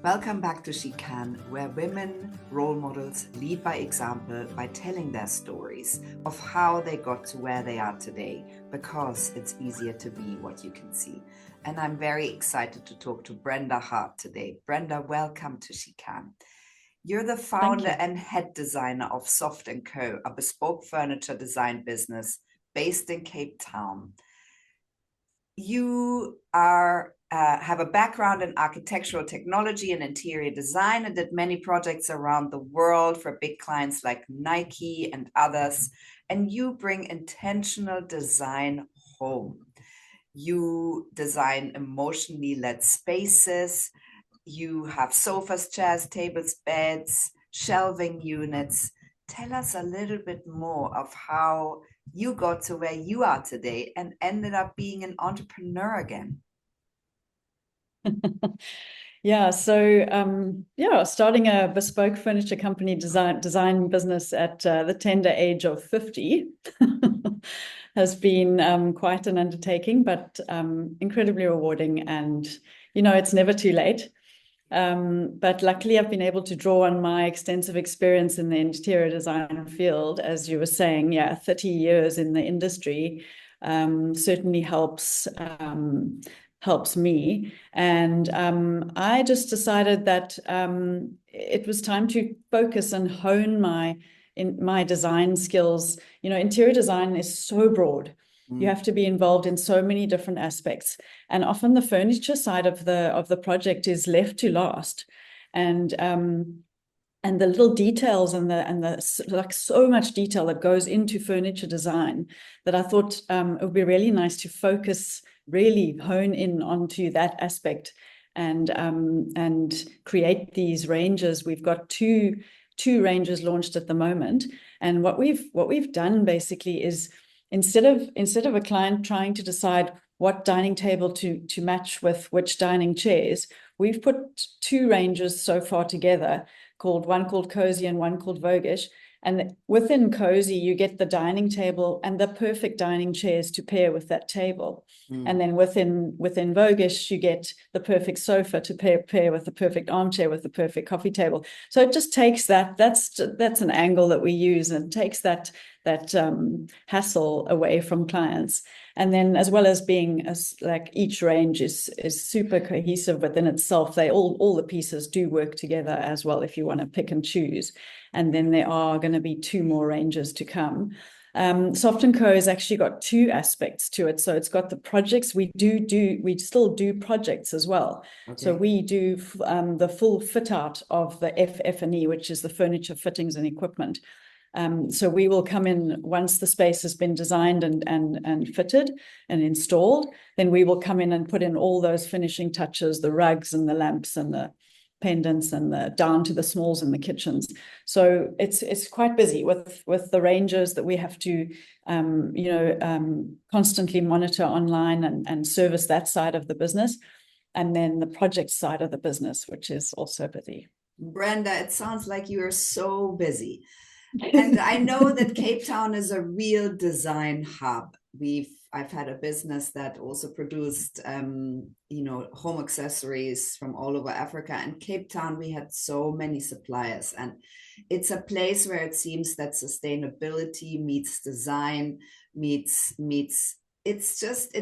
Welcome back to She Can, where women, role models, lead by example by telling their stories of how they got to where they are today, because it's easier to be what you can see. And I'm very excited to talk to Brenda Hart today. Brenda, welcome to She Can. You're the founder and head designer of Soft&Co, a bespoke furniture design business based in Cape Town. You have a background in architectural technology and interior design and did many projects around the world for big clients like Nike and others. And you bring intentional design home. You design emotionally led spaces. You have sofas, chairs, tables, beds, shelving units. Tell us a little bit more of how you got to where you are today and ended up being an entrepreneur again. Starting a bespoke furniture company design business at the tender age of 50 has been quite an undertaking, but incredibly rewarding. And, it's never too late. But luckily, I've been able to draw on my extensive experience in the interior design field. As you were saying, 30 years in the industry certainly helps me. And I just decided that it was time to focus and hone my design skills. Interior design is so broad. You have to be involved in so many different aspects, and often the furniture side of the project is left to last. And the little details and the like, so much detail that goes into furniture design, that I thought it would be really nice to focus, really hone in onto that aspect, and create these ranges. We've got two ranges launched at the moment, and what we've done basically is, instead of a client trying to decide what dining table to match with which dining chairs, we've put two ranges so far together, one called Cozy and one called Voguish. And within Cozy, you get the dining table and the perfect dining chairs to pair with that table. And then within Voguish, you get the perfect sofa to pair with the perfect armchair with the perfect coffee table. So it just takes that's an angle that we use, and takes that hassle away from clients. And then, as well as being like, each range is super cohesive within itself. All the pieces do work together as well, if you want to pick and choose. And then there are going to be two more ranges to come. Soft&Co has actually got two aspects to it. So it's got the projects. We still do projects as well. Okay. So we do the full fit out of the FF&E, which is the furniture, fittings, and equipment. So we will come in once the space has been designed and fitted and installed. Then we will come in and put in all those finishing touches, the rugs and the lamps and the pendants and down to the smalls in the kitchens. So it's quite busy with the ranges that we have to constantly monitor online and service that side of the business, and then the project side of the business, which is also busy. Brenda, it sounds like you are so busy. And I know that Cape Town is a real design hub. I've had a business that also produced, home accessories from all over Africa. And Cape Town, we had so many suppliers. And it's a place where it seems that sustainability meets design, meets it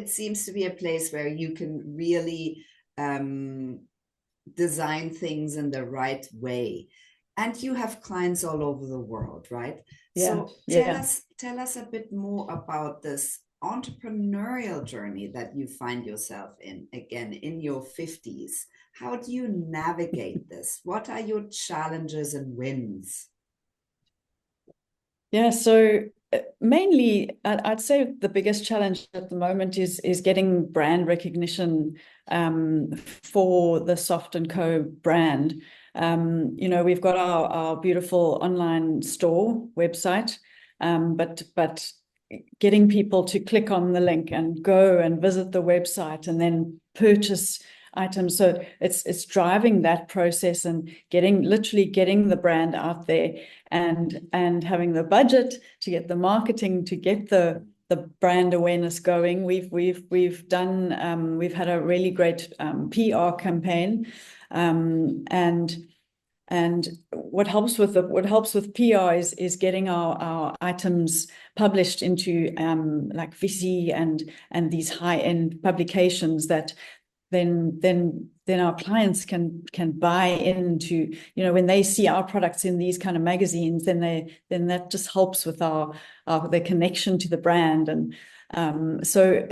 seems to be a place where you can really design things in the right way. And you have clients all over the world, right? Yeah. So tell us a bit more about this entrepreneurial journey that you find yourself in, again, in your 50s. How do you navigate this? What are your challenges and wins? Yeah, so mainly, I'd say the biggest challenge at the moment is getting brand recognition for the Soft&Co brand. We've got our beautiful online store website, but getting people to click on the link and go and visit the website and then purchase items. So it's driving that process and literally getting the brand out there, and having the budget to get the marketing, to get the brand awareness going. We've had a really great PR campaign And what helps with PR is getting our items published into like VC and these high-end publications that then our clients can buy into, when they see our products in these kind of magazines, then that just helps with their connection to the brand. And so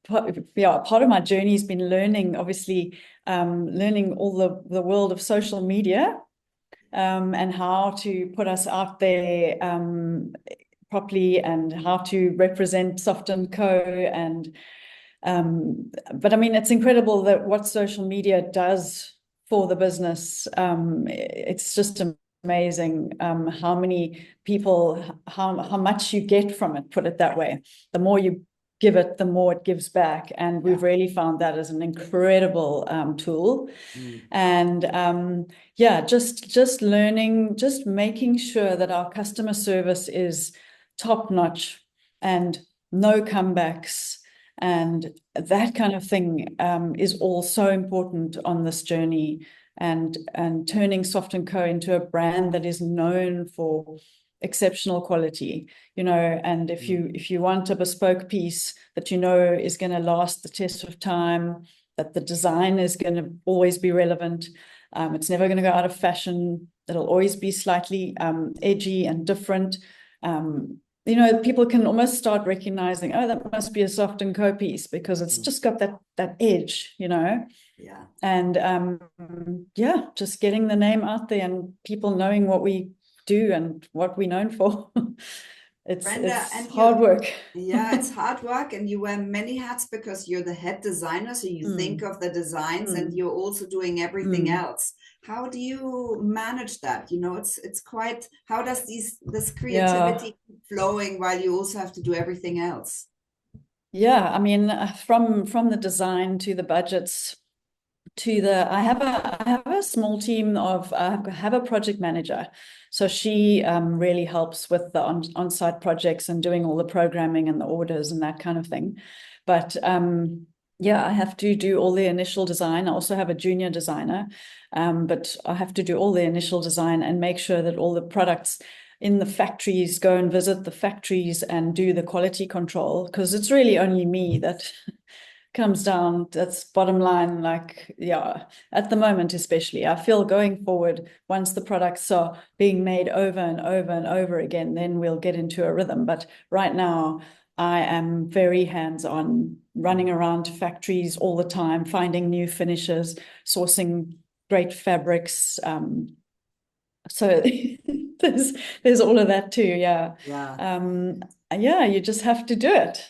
part of my journey has been learning, obviously, learning all the world of social media, and how to put us out there properly, and how to represent Soft&Co. And but I mean, it's incredible that what social media does for the business. It's just amazing how many people, how much you get from it, put it that way. The more you give it, the more it gives back. And we've really found that as an incredible tool. And just learning, just making sure that our customer service is top notch and no comebacks. And that kind of thing is all so important on this journey, and turning Soft&Co into a brand that is known for exceptional quality, and if you want a bespoke piece that is going to last the test of time, that the design is going to always be relevant, it's never going to go out of fashion, it'll always be slightly edgy and different. People can almost start recognizing, oh, that must be a Soft&Co piece, because it's just got that edge, Yeah. And just getting the name out there and people knowing what we do and what we're known for. Brenda, it's hard work. Yeah, it's hard work, and you wear many hats because you're the head designer, so you think of the designs and you're also doing everything else. How do you manage that? It's quite, how does this creativity keep flowing while you also have to do everything else? Yeah, I mean, from the design to the budgets to I have a small team of, I have a project manager. So she really helps with the on-site projects and doing all the programming and the orders and that kind of thing. But I have to do all the initial design. I also have a junior designer, but I have to do all the initial design and make sure that all the products in the factories, go and visit the factories and do the quality control, because it's really only me that comes down, that's bottom line. At the moment especially, I feel going forward, once the products are being made over and over and over again, then we'll get into a rhythm. But right now I am very hands-on, running around to factories all the time, finding new finishes, sourcing great fabrics, so there's all of that too. You just have to do it.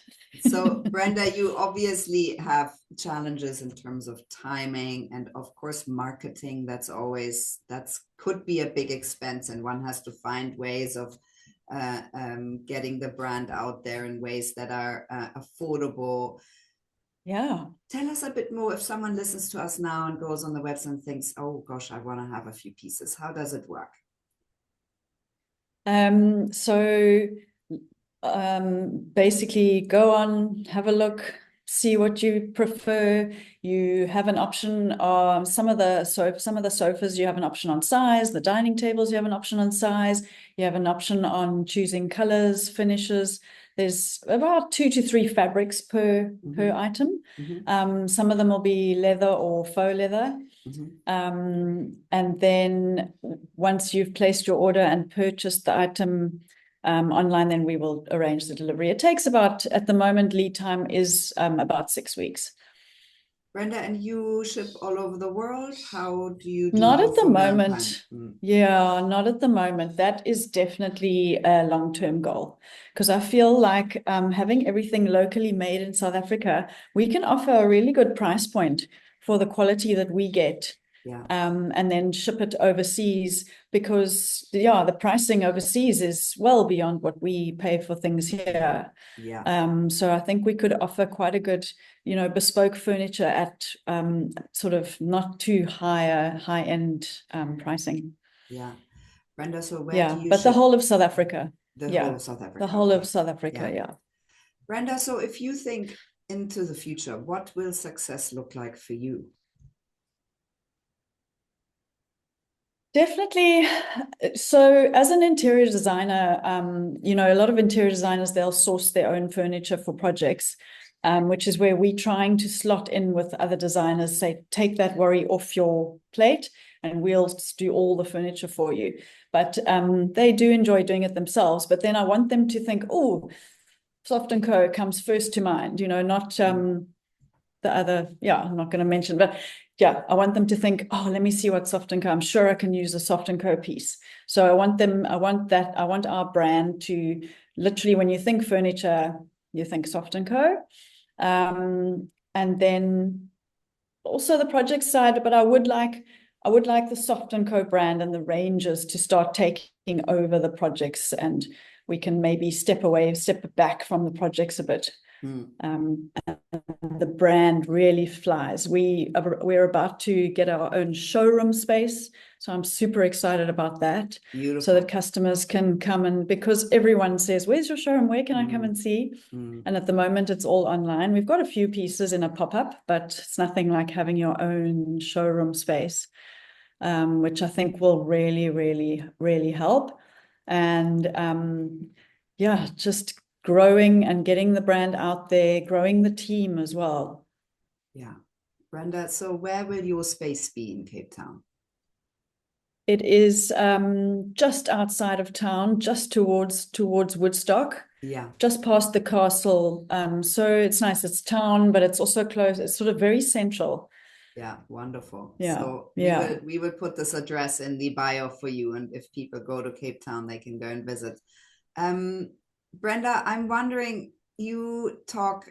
So Brenda, you obviously have challenges in terms of timing and of course marketing. That could be a big expense, and one has to find ways of getting the brand out there in ways that are affordable. Yeah. Tell us a bit more, if someone listens to us now and goes on the website and thinks, oh gosh, I want to have a few pieces. How does it work? Basically go on, have a look, see what you prefer. You have an option on some of the sofas, you have an option on size. The dining tables, you have an option on size. You have an option on choosing colors, finishes. There's about 2 to 3 fabrics per item. Some of them will be leather or faux leather. And then once you've placed your order and purchased the item online, then we will arrange the delivery. It takes at the moment, lead time is about 6 weeks. Brenda, and you ship all over the world? How do you do? Not at the moment. Yeah, not at the moment. That is definitely a long-term goal, because I feel like having everything locally made in South Africa, we can offer a really good price point for the quality that we get. And then ship it overseas, because the pricing overseas is well beyond what we pay for things here. So I think we could offer quite a good, bespoke furniture at sort of not too high-end pricing. Brenda, so where do you but ship? The whole of South Africa. The whole of South Africa. The whole of South Africa, Brenda, so if you think into the future, what will success look like for you? Definitely. So as an interior designer, a lot of interior designers, they'll source their own furniture for projects, which is where we're trying to slot in with other designers, say, take that worry off your plate and we'll do all the furniture for you. But they do enjoy doing it themselves. But then I want them to think, oh, Soft&Co comes first to mind, not the other, I'm not going to mention, but yeah, I want them to think, oh, let me see what Soft&Co. I'm sure I can use a Soft&Co piece. So I want our brand to literally, when you think furniture, you think Soft&Co. And then also the project side, but I would like the Soft&Co brand and the ranges to start taking over the projects, and we can maybe step back from the projects a bit. And the brand really flies. We're about to get our own showroom space, so I'm super excited about that. Beautiful. So that customers can come, and because everyone says, where's your showroom? Where can I come and see? And at the moment it's all online. We've got a few pieces in a pop-up, but it's nothing like having your own showroom space, which I think will really, really, really help. And just growing and getting the brand out there, growing the team as well. Yeah. Brenda, so where will your space be in Cape Town? It is just outside of town, just towards Woodstock. Yeah. Just past the castle. So it's nice. It's town, but it's also close. It's sort of very central. Yeah, wonderful. Yeah. So we will put this address in the bio for you, and if people go to Cape Town, they can go and visit. Brenda, I'm wondering, you talk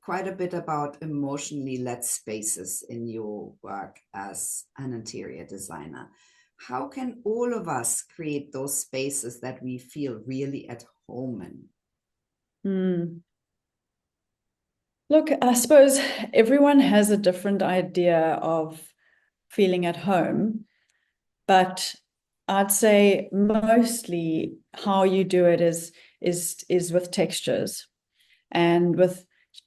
quite a bit about emotionally led spaces in your work as an interior designer. How can all of us create those spaces that we feel really at home in? Look, I suppose everyone has a different idea of feeling at home, but I'd say mostly how you do it is with textures and with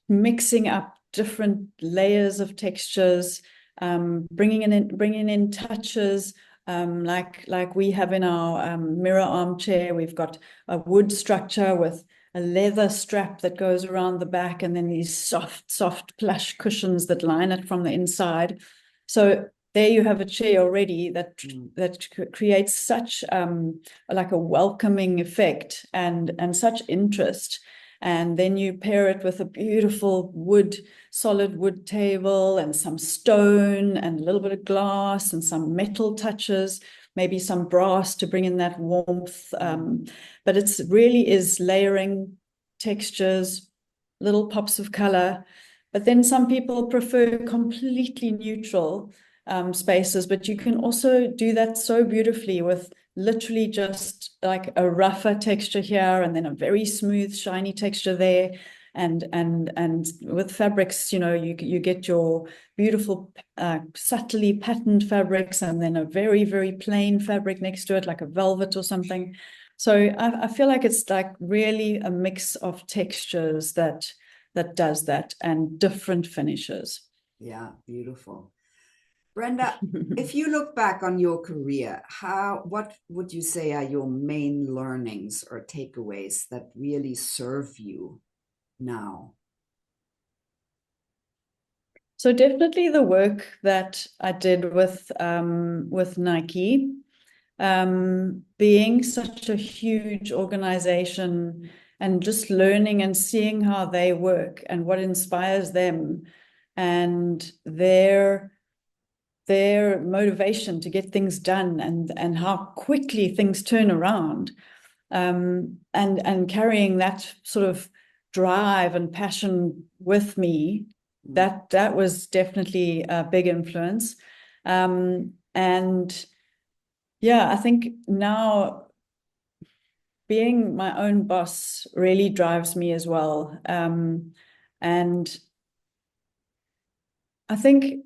mixing up different layers of textures, bringing in touches, like we have in our mirror armchair. We've got a wood structure with a leather strap that goes around the back, and then these soft plush cushions that line it from the inside. So there you have a chair already that creates such like a welcoming effect and such interest. And then you pair it with a beautiful solid wood table and some stone and a little bit of glass and some metal touches, maybe some brass to bring in that warmth. But it's really is layering textures, little pops of color. But then some people prefer completely neutral spaces, but you can also do that so beautifully with literally just like a rougher texture here and then a very smooth, shiny texture there. And with fabrics, you get your beautiful, subtly patterned fabrics, and then a very, very plain fabric next to it, like a velvet or something. So I feel like it's like really a mix of textures that does that, and different finishes. Yeah, beautiful. Brenda, if you look back on your career, what would you say are your main learnings or takeaways that really serve you now? So definitely the work that I did with Nike, being such a huge organization and just learning and seeing how they work and what inspires them and their motivation to get things done and how quickly things turn around, and carrying that sort of drive and passion with me, that was definitely a big influence. And yeah, I think now being my own boss really drives me as well. And I think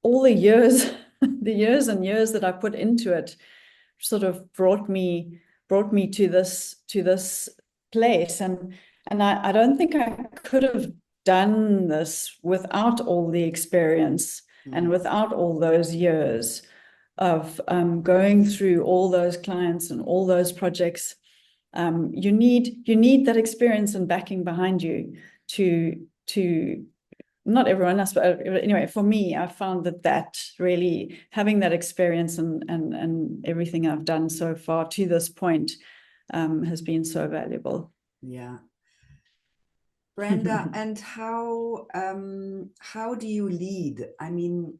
all the years, the years and years that I put into it sort of brought me to this place. And I don't think I could have done this without all the experience and without all those years. going through all those clients and all those projects. You need that experience and backing behind you to not everyone else, but anyway, for me, I found that really having that experience and everything I've done so far to this point has been so valuable. Yeah. Brenda, and how do you lead? I mean,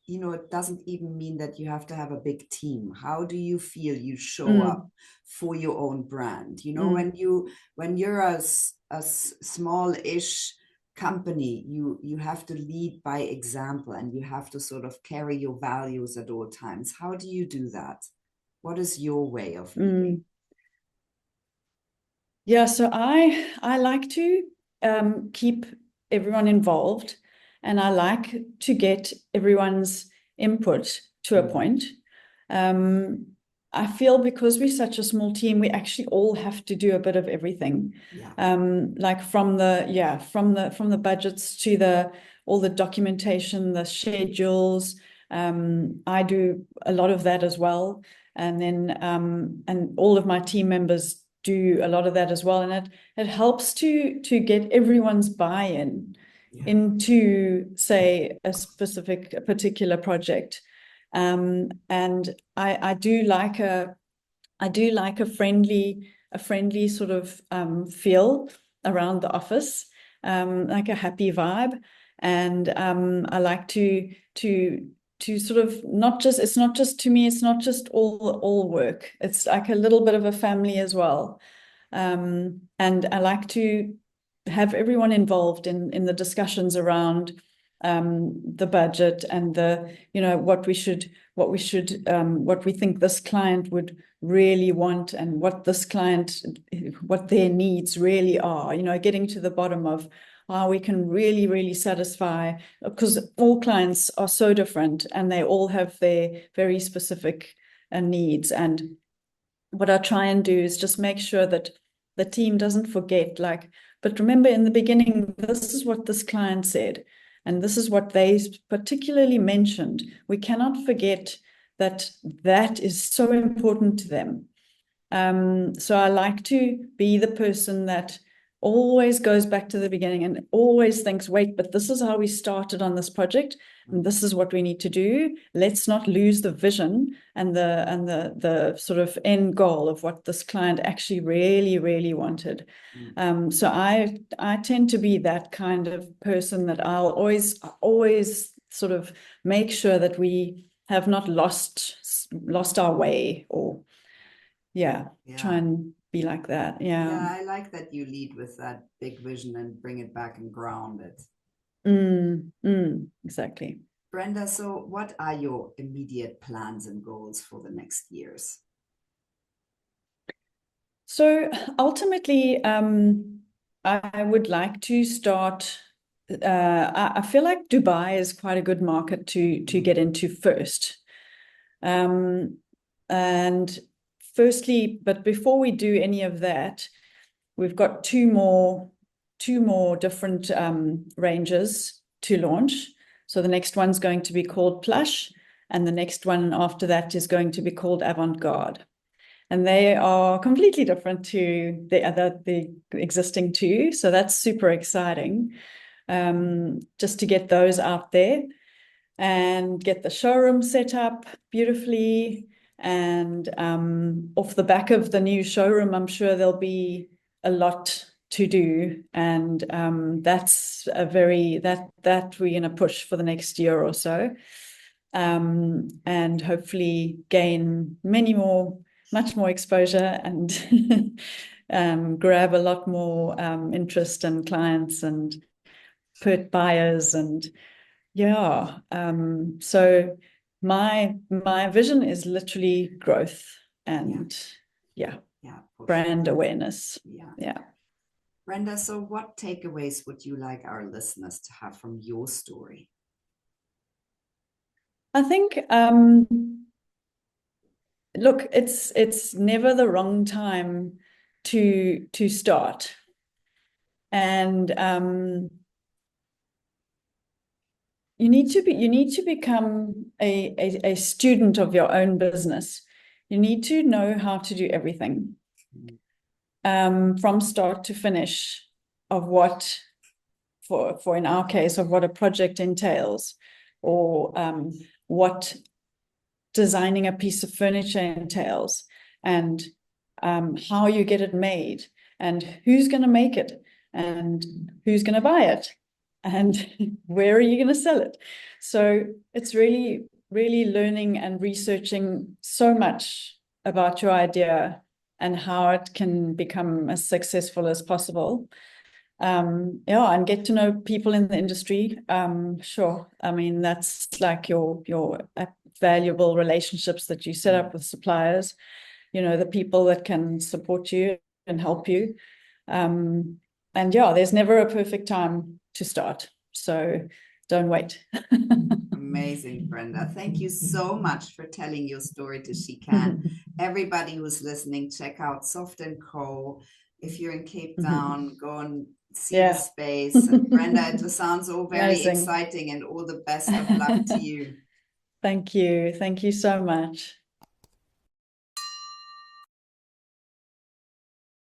you know, it doesn't even mean that you have to have a big team. How do you feel you show up for your own brand? You know, when you're a small-ish company, you have to lead by example, and you have to sort of carry your values at all times. How do you do that? What is your way of leading? Yeah, so I like to keep everyone involved, and I like to get everyone's input to a point. I feel because we're such a small team, we actually all have to do a bit of everything. Yeah. Like from the budgets to all the documentation, the schedules. I do a lot of that as well, and then and all of my team members do a lot of that as well, and it helps to get everyone's buy-in into, say, a particular project. And I do like a friendly sort of feel around the office, like a happy vibe, and I like to sort of it's not just, to me, it's not just all work. It's like a little bit of a family as well. And I like to have everyone involved in the discussions around the budget and what we think this client would really want, and what their needs really are, getting to the bottom of how we can really satisfy, because all clients are so different and they all have their very specific needs. And what I try and do is just make sure that the team doesn't forget, but remember, in the beginning, this is what this client said, and this is what they particularly mentioned. We cannot forget that is so important to them. So I like to be the person that always goes back to the beginning and always thinks, wait, but this is how we started on this project, and this is what we need to do. Let's not lose the vision and the sort of end goal of what this client actually really wanted. So I tend to be that kind of person that I'll always sort of make sure that we have not lost our way, or try and be like that. Yeah, I like that you lead with that big vision and bring it back and ground it. Exactly. Brenda, so what are your immediate plans and goals for the next years? So ultimately, I would like to start. I feel like Dubai is quite a good market to get into first. And firstly, but before we do any of that, we've got two more different ranges to launch. So the next one's going to be called Plush, and the next one after that is going to be called Avant Garde. And they are completely different to the existing two. So that's super exciting, just to get those out there and get the showroom set up beautifully. And off the back of the new showroom, I'm sure there'll be a lot to do. And that's that we're going to push for the next year or so. And hopefully gain much more exposure, and grab a lot more interest and clients and put buyers, and so my vision is literally growth and brand awareness. Brenda, so what takeaways would you like our listeners to have from your story? I think look, it's never the wrong time to start. And you need to become a student of your own business. You need to know how to do everything, from start to finish, of what, for in our case, of what a project entails, or what designing a piece of furniture entails, and how you get it made, and who's going to make it, and who's going to buy it, and where are you going to sell it. So it's really, really learning and researching so much about your idea and how it can become as successful as possible. Yeah, and get to know people in the industry. Sure. I mean, that's like your valuable relationships that you set up with suppliers, the people that can support you and help you. And yeah, there's never a perfect time to start. So don't wait. Amazing, Brenda. Thank you so much for telling your story to She Can. Everybody who's listening, check out Soft&Co. If you're in Cape Town, go and see the space. And Brenda, it sounds all very exciting, and all the best of luck to you. Thank you. Thank you so much.